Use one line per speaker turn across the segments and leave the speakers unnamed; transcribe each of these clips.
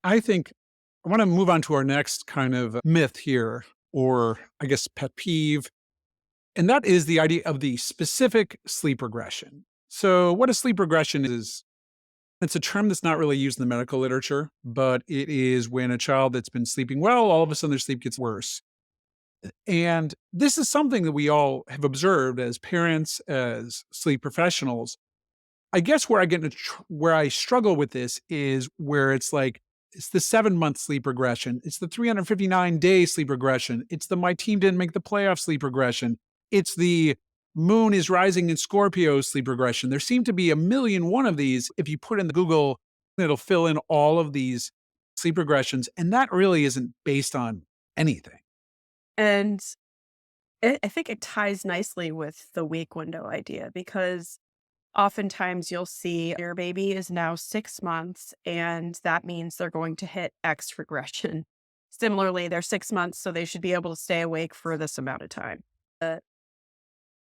I think I want to move on to our next kind of myth here, or I guess pet peeve, and that is the idea of the specific sleep regression. So, what a sleep regression is, it's a term that's not really used in the medical literature, but it is when a child that's been sleeping well, all of a sudden their sleep gets worse. And this is something that we all have observed as parents, as sleep professionals. I guess where I get into where I struggle with this is where it's like it's the 7 month sleep regression, it's the 359-day sleep regression, it's the my team didn't make the playoff sleep regression, it's the moon is rising in Scorpio sleep regression. There seem to be a million one of these. If you put in the Google, it'll fill in all of these sleep regressions, and that really isn't based on anything.
And I think it ties nicely with the week window idea because oftentimes you'll see your baby is now 6 months, and that means they're going to hit X regression. Similarly, they're 6 months, so they should be able to stay awake for this amount of time. Uh,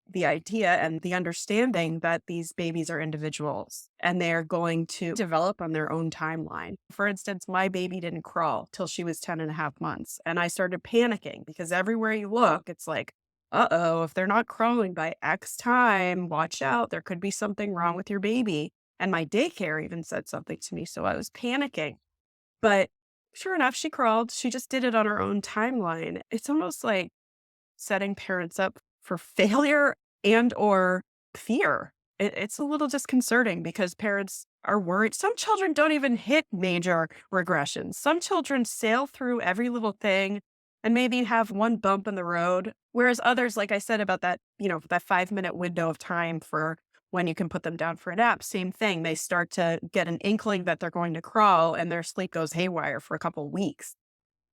the idea and the understanding that these babies are individuals and they're going to develop on their own timeline. For instance, my baby didn't crawl till she was 10 and a half months. And I started panicking because everywhere you look, it's like, uh-oh, if they're not crawling by X time, watch out. There could be something wrong with your baby. And my daycare even said something to me. So I was panicking. But sure enough, she crawled. She just did it on her own timeline. It's almost like setting parents up for failure and or fear. It's a little disconcerting because parents are worried. Some children don't even hit major regressions. Some children sail through every little thing and maybe have one bump in the road. Whereas others, like I said about that, that 5 minute window of time for when you can put them down for a nap, same thing. They start to get an inkling that they're going to crawl and their sleep goes haywire for a couple weeks.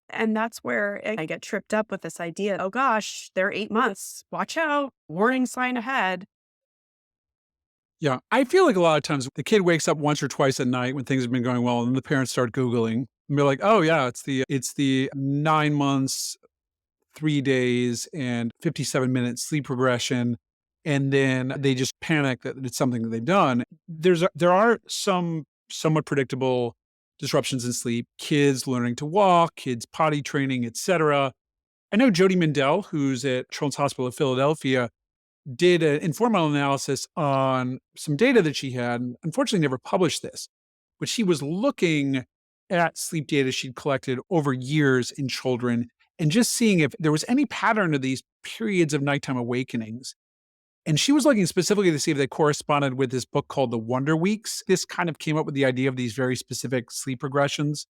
And that's where I get tripped up with this idea. Oh gosh, they're 8 months. Watch out. Warning sign ahead.
Yeah, I feel like a lot of times the kid wakes up once or twice at night when things have been going well, and the parents start Googling and be like, "Oh yeah, it's the 9 months, 3 days, and 57 minute sleep regression," and then they just panic that it's something that they've done. There are some somewhat predictable disruptions in sleep, kids learning to walk, kids potty training, etc. I know Jody Mindell, who's at Children's Hospital of Philadelphia, did an informal analysis on some data that she had, and unfortunately never published this, but she was looking at sleep data she'd collected over years in children and just seeing if there was any pattern to these periods of nighttime awakenings. And she was looking specifically to see if they corresponded with this book called The Wonder Weeks. This kind of came up with the idea of these very specific sleep regressions.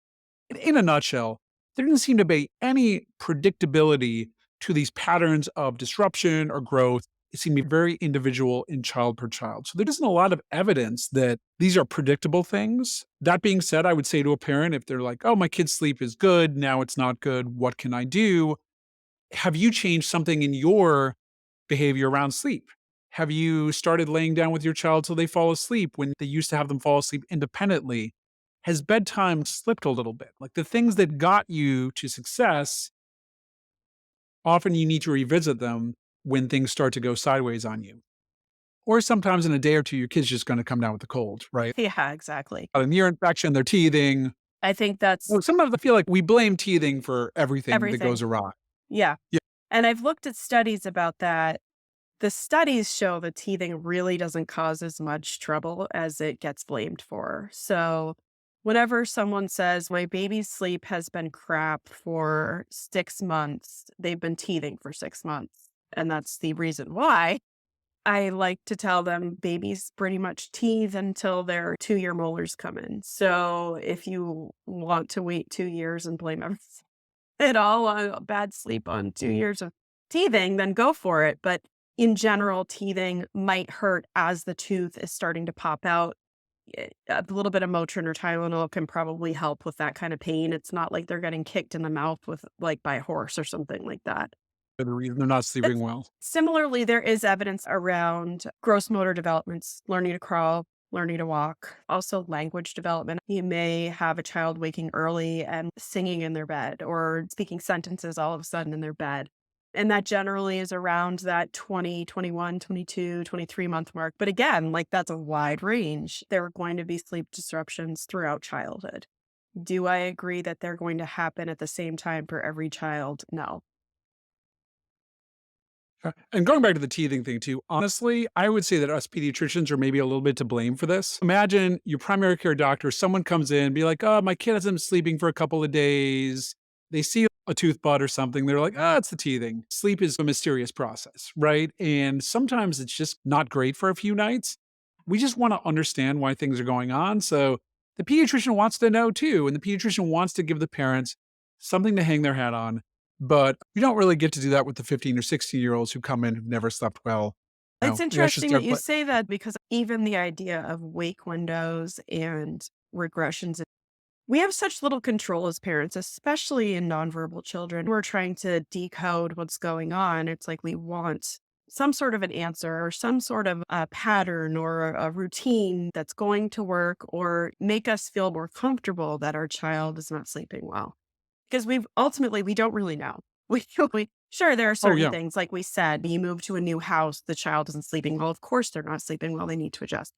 In a nutshell, there didn't seem to be any predictability to these patterns of disruption or growth. It seemed to be very individual in child per child. So there isn't a lot of evidence that these are predictable things. That being said, I would say to a parent, if they're like, oh, my kid's sleep is good, now it's not good, what can I do? Have you changed something in your behavior around sleep? Have you started laying down with your child till they fall asleep when they used to have them fall asleep independently? Has bedtime slipped a little bit? Like the things that got you to success, often you need to revisit them when things start to go sideways on you. Or sometimes in a day or two, your kid's just going to come down with a cold, right?
Yeah, exactly.
An ear infection, they're teething.
I think that's
Well, sometimes I feel like we blame teething for everything that goes
everything.
awry.
Yeah.
Yeah.
And I've looked at studies about that. The studies show that teething really doesn't cause as much trouble as it gets blamed for. So, whenever someone says, my baby's sleep has been crap for 6 months, they've been teething for 6 months. And that's the reason why. I like to tell them babies pretty much teeth until their 2 year molars come in. So, if you want to wait 2 years and blame everything at all on bad sleep on 2 years of teething, then go for it. But in general, teething might hurt as the tooth is starting to pop out. A little bit of Motrin or Tylenol can probably help with that kind of pain. It's not like they're getting kicked in the mouth with like by a horse or something like that.
For the reason they're not
But
sleeping well.
similarly, there is evidence around gross motor developments, learning to crawl, learning to walk, also language development. You may have a child waking early and singing in their bed or speaking sentences all of a sudden in their bed. And that generally is around that 20, 21, 22, 23 month mark. But again, like that's a wide range. There are going to be sleep disruptions throughout childhood. Do I agree that they're going to happen at the same time for every child? No.
And going back to the teething thing too, honestly, I would say that us pediatricians are maybe a little bit to blame for this. Imagine your primary care doctor, someone comes in, be like, "Oh, my kid hasn't been sleeping for a couple of days." They see a tooth bud or something. They're like, "Oh, it's the teething." Sleep is a mysterious process, right? And sometimes it's just not great for a few nights. We just want to understand why things are going on. So the pediatrician wants to know too. And the pediatrician wants to give the parents something to hang their hat on, but we don't really get to do that with the 15 or 16-year-olds who come in who've never slept well.
It's
No, that's just
interesting
their
that you say that because even the idea of wake windows and regressions, we have such little control as parents, especially in nonverbal children. We're trying to decode what's going on. It's like we want some sort of an answer or some sort of a pattern or a routine that's going to work or make us feel more comfortable that our child is not sleeping well. Because we don't really know. We sure, there are
Oh,
certain
yeah.
things, like we said, you move to a new house, the child isn't sleeping well. Of course, they're not sleeping well. They need to adjust.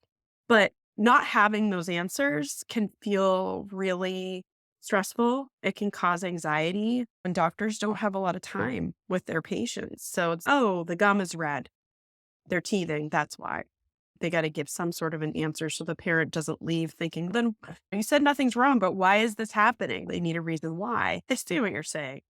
But not having those answers can feel really stressful. It can cause anxiety, and doctors don't have a lot of time with their patients. So it's, oh, the gum is red. They're teething. That's why. They got to give some sort of an answer so the parent doesn't leave thinking, then you said nothing's wrong, but why is this happening? They need a reason why. I see what you're saying.